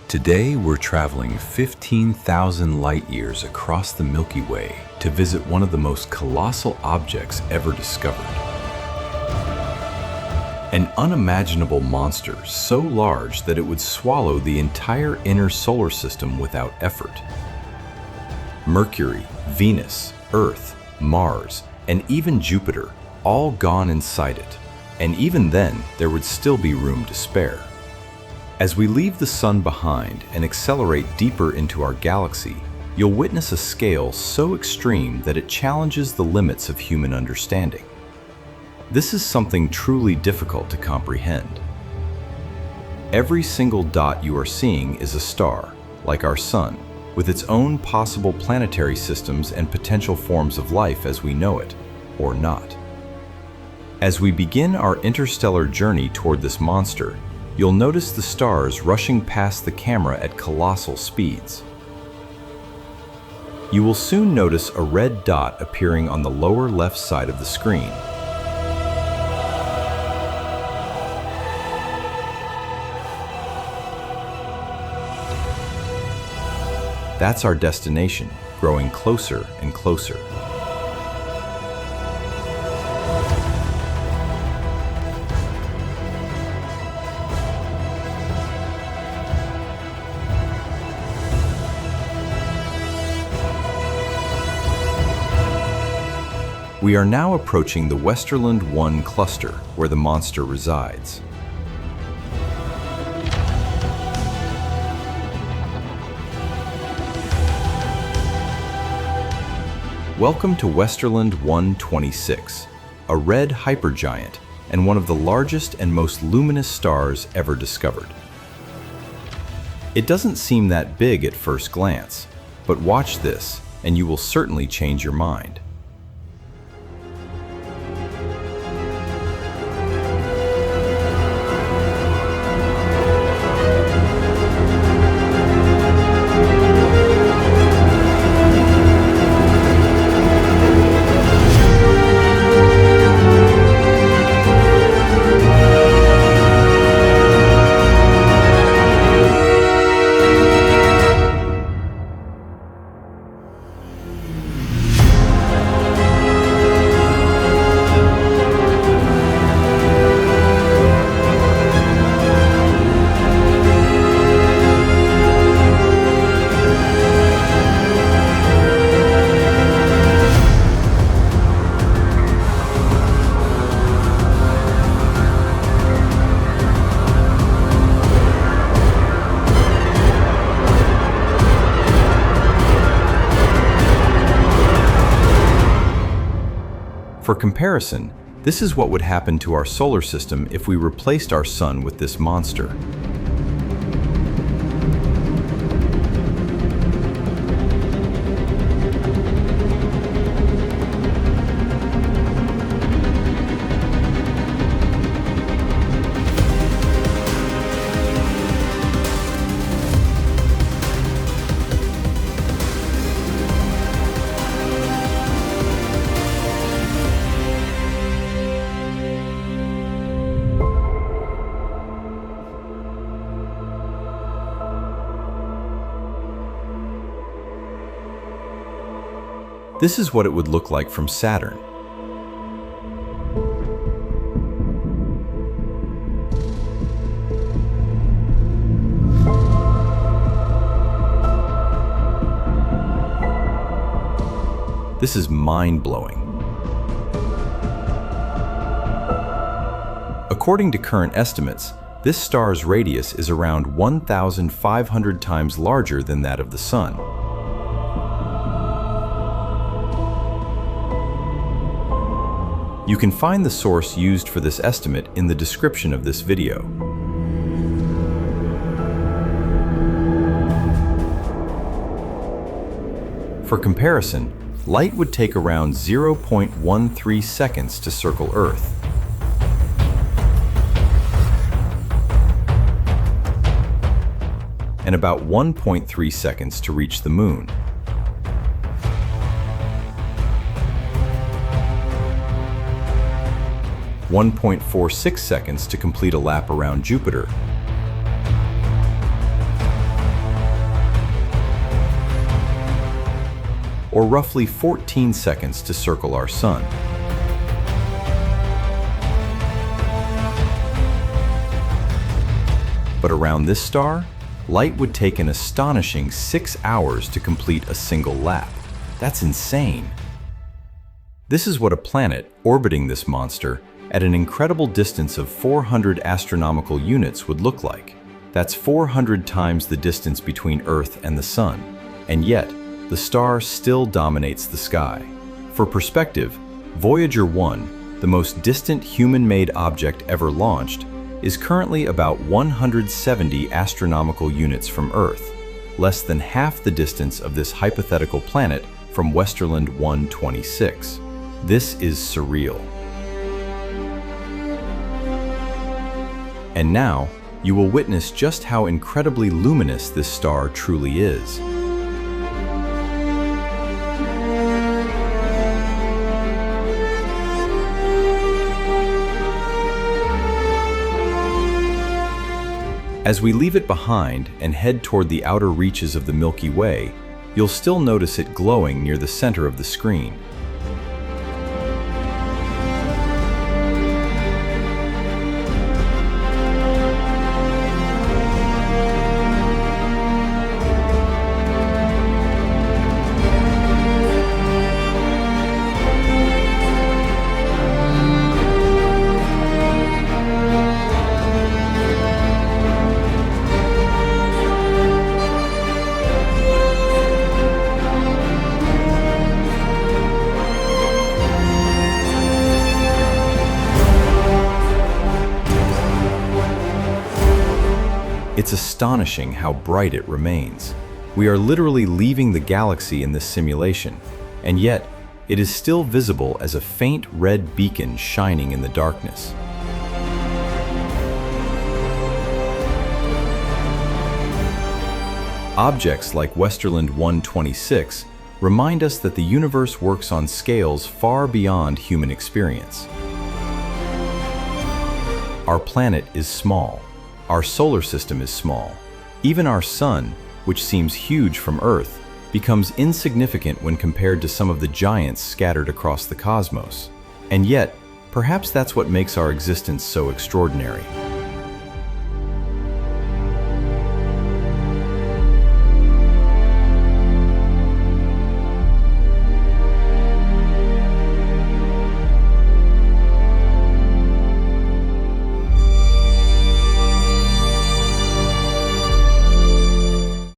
Today, we're traveling 15,000 light-years across the Milky Way to visit one of the most colossal objects ever discovered. An unimaginable monster so large that it would swallow the entire inner solar system without effort. Mercury, Venus, Earth, Mars, and even Jupiter, all gone inside it. And even then, there would still be room to spare. As we leave the Sun behind and accelerate deeper into our galaxy, you'll witness a scale so extreme that it challenges the limits of human understanding. This is something truly difficult to comprehend. Every single dot you are seeing is a star, like our Sun, with its own possible planetary systems and potential forms of life as we know it, or not. As we begin our interstellar journey toward this monster, you'll notice the stars rushing past the camera at colossal speeds. You will soon notice a red dot appearing on the lower left side of the screen. That's our destination, growing closer and closer. We are now approaching the Westerlund 1 cluster, where the monster resides. Welcome to Westerlund 126, a red hypergiant and one of the largest and most luminous stars ever discovered. It doesn't seem that big at first glance, but watch this and you will certainly change your mind. For comparison, this is what would happen to our solar system if we replaced our Sun with this monster. This is what it would look like from Saturn. This is mind-blowing. According to current estimates, this star's radius is around 1,500 times larger than that of the Sun. You can find the source used for this estimate in the description of this video. For comparison, light would take around 0.13 seconds to circle Earth. And about 1.3 seconds to reach the Moon. 1.46 seconds to complete a lap around Jupiter, or roughly 14 seconds to circle our Sun. But around this star, light would take an astonishing 6 hours to complete a single lap. That's insane. This is what a planet orbiting this monster at an incredible distance of 400 astronomical units would look like. That's 400 times the distance between Earth and the Sun. And yet, the star still dominates the sky. For perspective, Voyager 1, the most distant human-made object ever launched, is currently about 170 astronomical units from Earth, less than half the distance of this hypothetical planet from Westerlund 126. This is surreal. And now, you will witness just how incredibly luminous this star truly is. As we leave it behind and head toward the outer reaches of the Milky Way, you'll still notice it glowing near the center of the screen. It's astonishing how bright it remains. We are literally leaving the galaxy in this simulation, and yet it is still visible as a faint red beacon shining in the darkness. Objects like Westerlund 126 remind us that the universe works on scales far beyond human experience. Our planet is small. Our solar system is small. Even our Sun, which seems huge from Earth, becomes insignificant when compared to some of the giants scattered across the cosmos. And yet, perhaps that's what makes our existence so extraordinary.